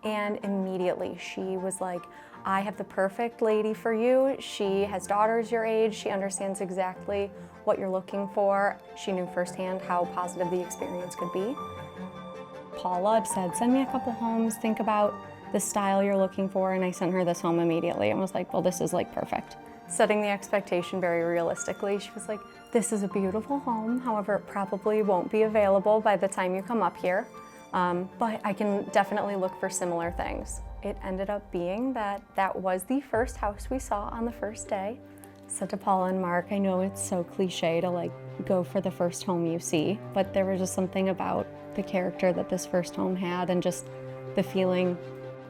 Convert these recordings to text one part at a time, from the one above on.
And immediately she was like, I have the perfect lady for you. She has daughters your age. She understands exactly what you're looking for. She knew firsthand how positive the experience could be. Paula said, send me a couple homes, think about the style you're looking for, and I sent her this home immediately and was like, well, this is like perfect. Setting the expectation very realistically, she was like, this is a beautiful home, however, it probably won't be available by the time you come up here, but I can definitely look for similar things. It ended up being that that was the first house we saw on the first day. Said to Paula and Mark, I know it's so cliche to like go for the first home you see, but there was just something about the character that this first home had and just the feeling.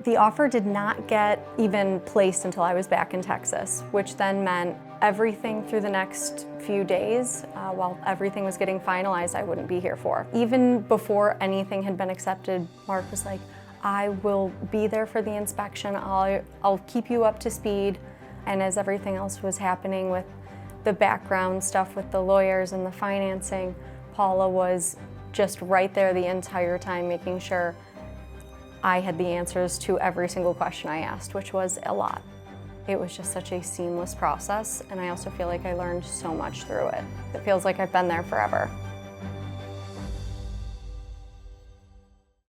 The offer did not get even placed until I was back in Texas, which then meant everything through the next few days, while everything was getting finalized, I wouldn't be here for. Even before anything had been accepted, Mark was like, I will be there for the inspection, I'll keep you up to speed. And as everything else was happening with the background stuff with the lawyers and the financing, Paula was just right there the entire time, making sure I had the answers to every single question I asked, which was a lot. It was just such a seamless process, and I also feel like I learned so much through it. It feels like I've been there forever.